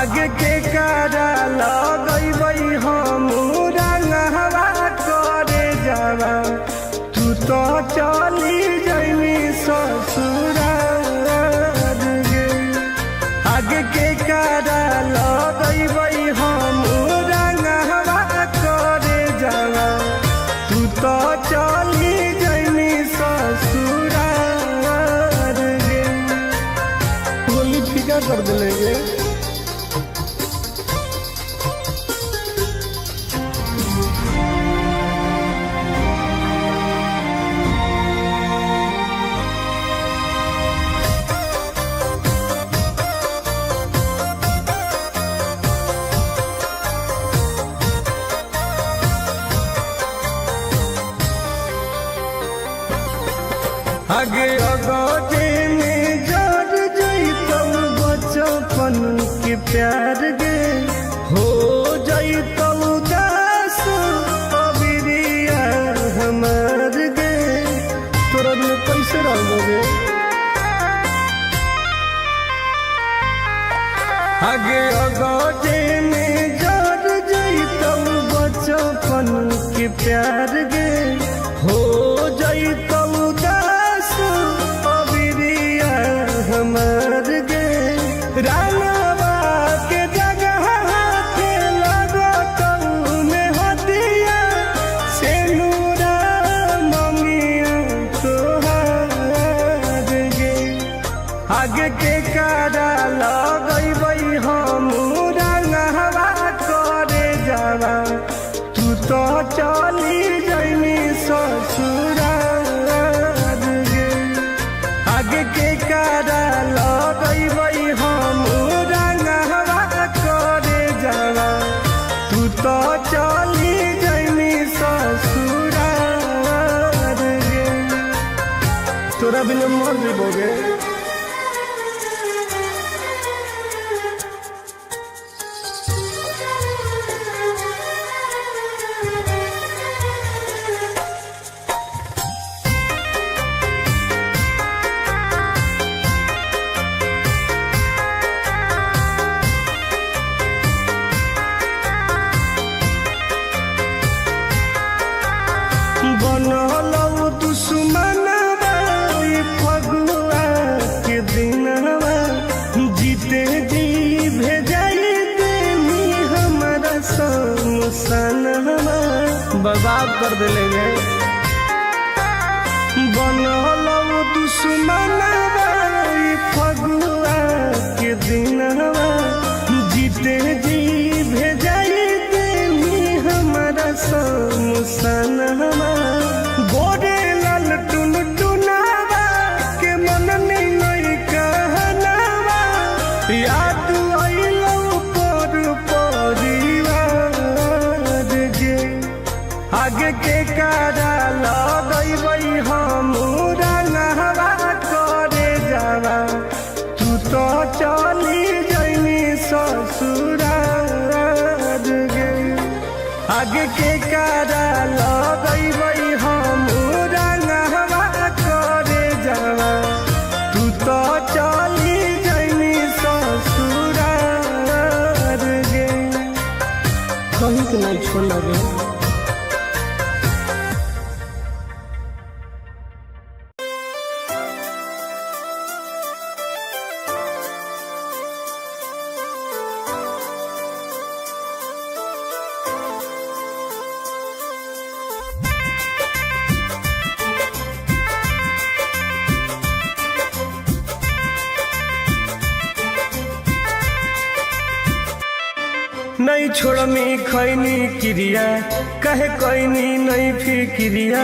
आगे के कारा लगैबै हम रंगवा करे जावा तू तो चली जैनी ससुराल गे। आगे के कारा लगैबै हम रंगवा करे जावा तू तो चली जैनी ससुराल गे। होली फीका कर दिलेंगे। आगे अगोटे में जड़ जैतौ बचपन के प्यार गे हो जैतौ दास अबिरिया हमार गे। तोरा में कैसे रहोगे? आगे अगोटे में जड़ जैतौ बचपन के प्यार गे हो जैतौ हमार गे। रानवा के जगह के लगतौ में हदिया से नूरा ममिया तोहार गे। आगे के कारा लगैबै हम रंगवा करे जावा तू तो चली जैनी ससुराल गे। आगे के कारा लगैबै हम रंगवा करे जावा तू तो चली जैनी ससुराल गे। तोरा बिना मर जेबोगे। बनलौ दुश्मनवा फगुआ के दिनवा जीते जी भेजाई देनी हमारा समसनवा बर्बाद कर देलेंगे। बनलौ दुश्मनवा फगुआ के दिनवा जीते जी भेजाई देनी हमारा समसनवा। गोरे लाल टुन टुनावा के मन नहीं कहनावा याद आइलौ पर परिवार गे। आगे के कारा लगैबै हम रंगवा करे जावा तू तो चली जैनी ससुराल गे। आगे के कारा लगैबै हम रंगवा करे जावा तू तो चली जैनी ससुराल गे। कहीं के नहीं छोड़ गे। नहीं छोड़मी खैनी क्रिया कहे कैनी नहीं फिक्रिया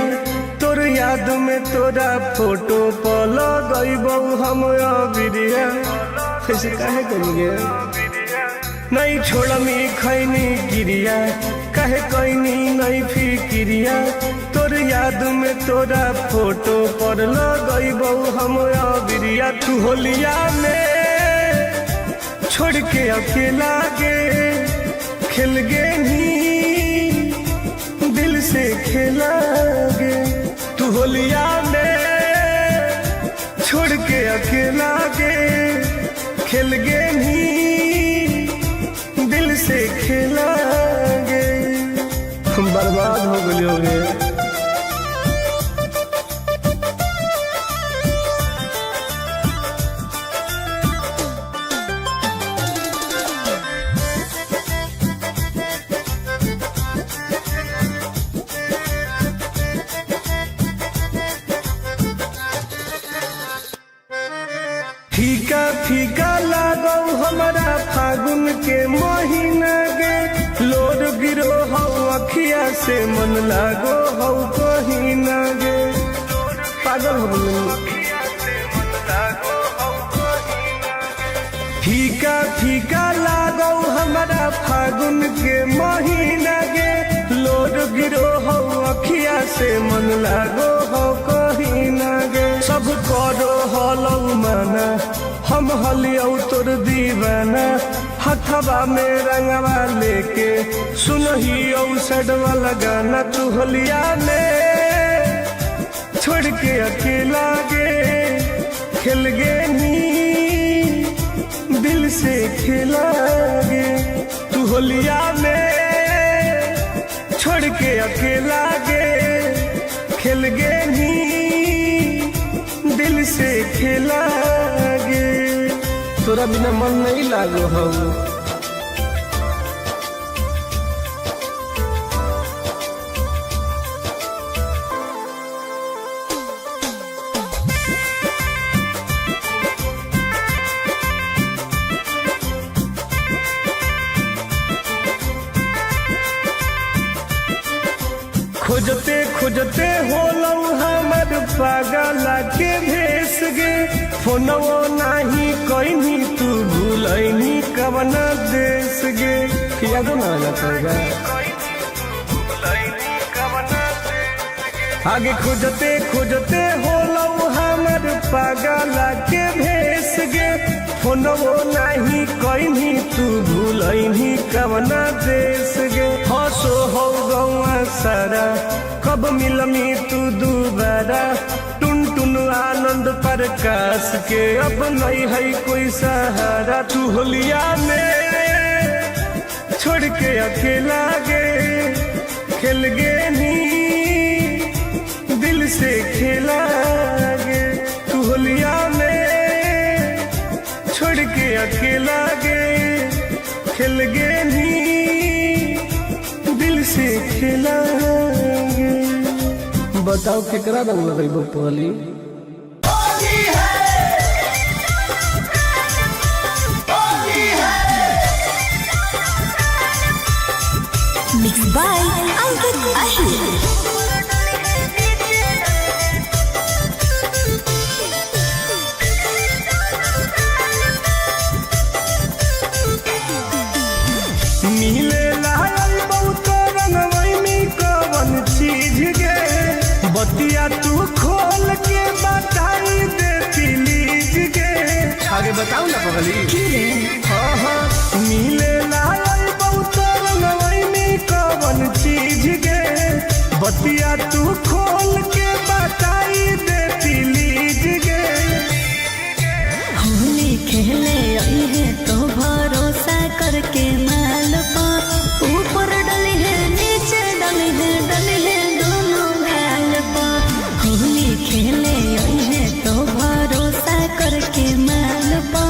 तोर याद में तोरा फोटो पर लगैबौ हम अबिरिया। कैसे काहे करेंगे? नहीं छोड़मी खैनी क्रिया कहे कैनी नहीं फिक्रिया तोर याद में तोरा फोटो पर लगैबौ हम अबिरिया। तू होलिया में छोड़ के अकेला गे खेल गे नी दिल से खेला गे। तू होलिया में छोड़ के अकेला गे खेल गे नी गलियो गे। फीका फीका लागो हमारा फागुन के महीना गे। लोड गिरो हो अखिया से मन लागो हो कहीं ना गे। पागल हो गई। फीका फीका लागो हमारा फागुन के महीना गे। लोड गिरो हो अखिया से मन लागो हो कहीं ना गे। सब करो हलौ माना हम हलियौ तोर दीवाना। हथवा में रंगवा लेके सुनहियौ सडवा लगाना। तू होलिया में छोड़ के अकेला गे। खेल गे नी दिल से खेला गे। तू होलिया में छोड़ के अकेला गे। खेल गे नी दिल से खेला गे। तोरा बिना मन नहीं लागो हो। खोजते खोजते होलौ हमर पागला के भेस गे। फोनवो नाही कहीं तू भूलैनी कवना देश गे। यादो ना लगेगा आगे खोजते खोजते होलौ हमर पागला के भेस गे। फोनवो नाही कहीं तू भूलैनी कवना देश गे। हंसो हो गौआ सारा कब मिलमी तू दोबारा। टुन टुन आनंद प्रकाश के अब नहीं है कोई सहारा। तू होलिया में छोड़ के अकेला गे। खेल गे नी दिल से खेला गे। तू होलिया में छोड़ के अकेला गे। खेल गे नी दिल से खेला गे। बताओ केकरा रंग लगेबो पहली। Mixed by Ankit Ahir. मिले लायल बहुत रंगवई में कवन चीज गे। बतिया तू खोल के बताई दे प्लीज गे। आगे बताओ ना पगली। हाँ मिले लायल बहुत रंगवई में कवन चीज गे। बतिया तू खोल के बताई दे प्लीज गे। होली खेले आई है तो भरोसा करके माल पा। ऊपर डली है नीचे डली है दोनों गाल पा। होली खेले आई है तो भरोसा करके माल पा।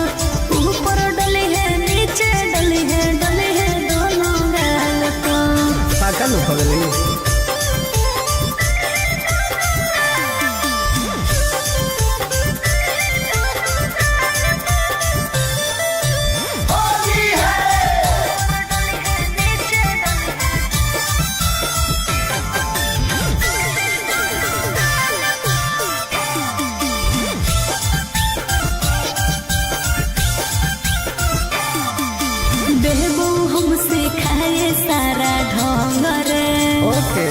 ऊपर डली है नीचे डली है दोनों गाल पा। पागल हो गई। देबो हमसे खाए सारा ढंग रे। ओके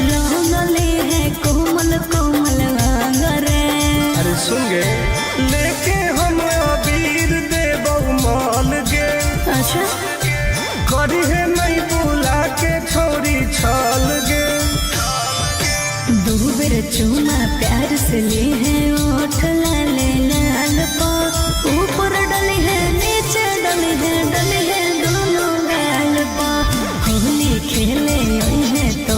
रंगले है कोमल कोमल अंग रे। अरे सुन गे लेके हम अबीर देबो माल गे। अच्छा करी है नहीं बुला के छोरी छाल गे। दो बेर चूमा प्यार से ले है ओठ लाले लाल पा। ऊपर डली है नीचे डली है दोनों गाल पा। होली खेले आई है तो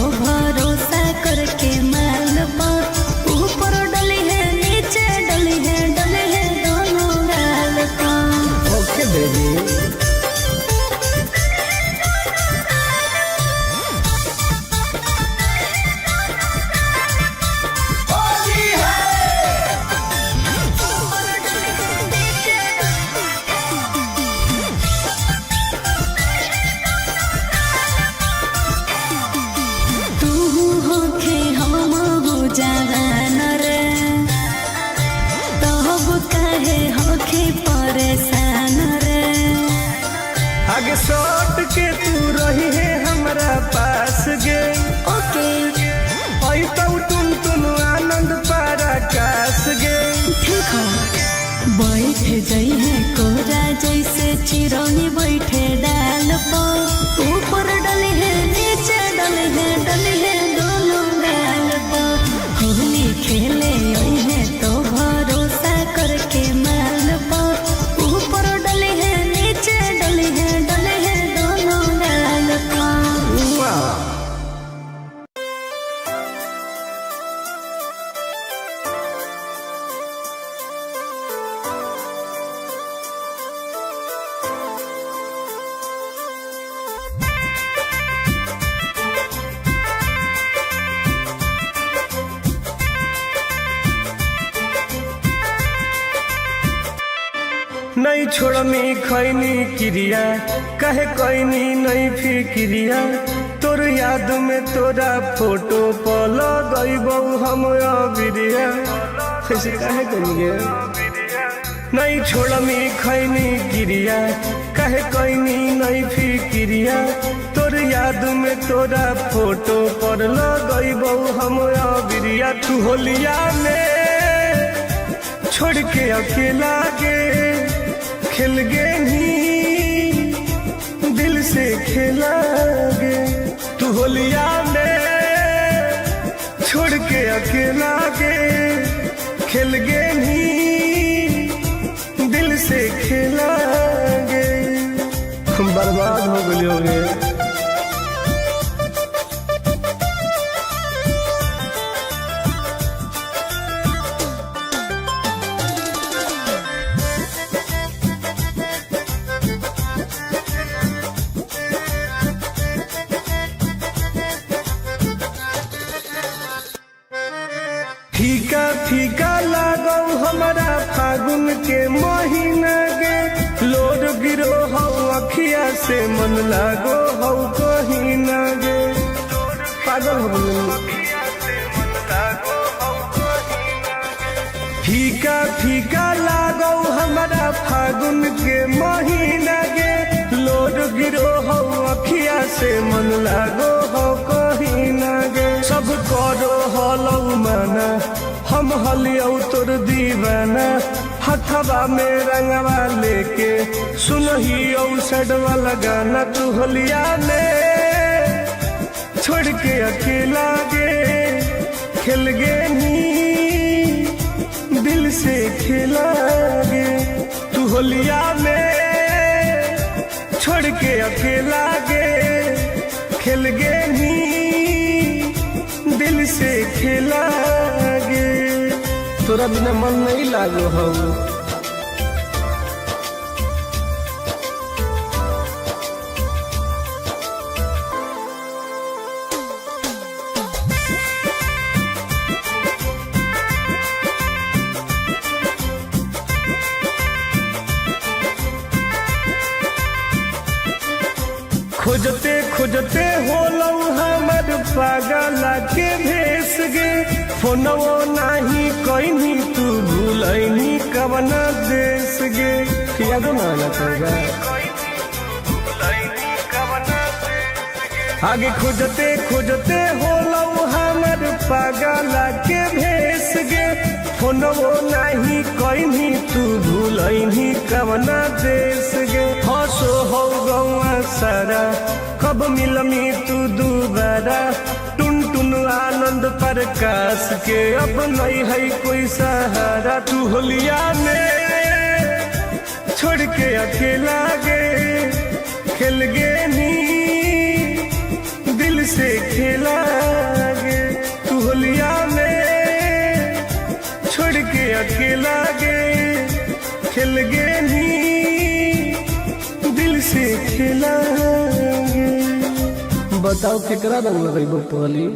के तू रही है हमारा पास गे। ओके आई तो तुम आनंद पराकाश गे। ठीक है बैठ जाई है कोरा जैसे चिरौनी बैठे डाल पर ऊपर डले है नीचे डले है दोनों गाल पर होली खेले आई है तो भरोसा करके माल पर ऊपर डले है नीचे डले है दोनों गाल पर। नहीं छोड़नी खैनी क्रिया कहे कैनी नहीं फिक्रिया तोर याद में तोरा फोटो पल गईबू हम अबिरिया ऐसे कहे करिए। नहीं छोड़नी खैनी क्रिया कहे कैनी नहीं फिक्रिया तोर याद में तोरा फोटो पर गईबू हम अबिरिया तू होलिया में छोड़ के अकेला गे खेल गे नी दिल से खेला गे। तू होलिया में छोड़ के अकेला गे खेल गे नी दिल से खेला गे। हम बर्बाद हो गए। फीका फीका लागो हमारा फागुन के महीना गे लोड गिरो हो अखिया से मन लागो हो कहीं ना गे पागल हो फीका फीका लागो हमारा फागुन के महीना गे लोड गिरो हो अखिया से मन लागो हो कहीं ना गे। सब करो हलौ माना हम हलियौ तोर दीवाना हथवा में रंगवा लेके सुनहियौ सैड वाला गाना तू होलिया में छोड़ के अकेला गे खेल गे नी दिल से खेला गे। तू होलिया में छोड़ के अकेला गे खेल गे नी दिल से खेला गे। तोरा बिना मन नहीं लागो हो। खोजते खोजते होलौ हमर पागल के भेस गे फोनवो नाही कहीं तू भूलैनी कवना देश गे याद ना पड़ेगा। आगे खोजते खोजते होलौ हमर पागल के भेस गे फोनवो नाही कहीं तू भूलैनी कवना देश गे। हंसो हो गौआ सारा कब मिलमी तू दोबारा टुन टुन आनंद प्रकाश के अब नहीं है कोई सहारा। तू होलिया में छोड़ के अकेला गे खेल गे नी दिल से खेला गे। तू होलिया में छोड़ के अकेला गे खेल गे नी दिल से खेला गे। बताओ केकरा रंग लगेबो पहली।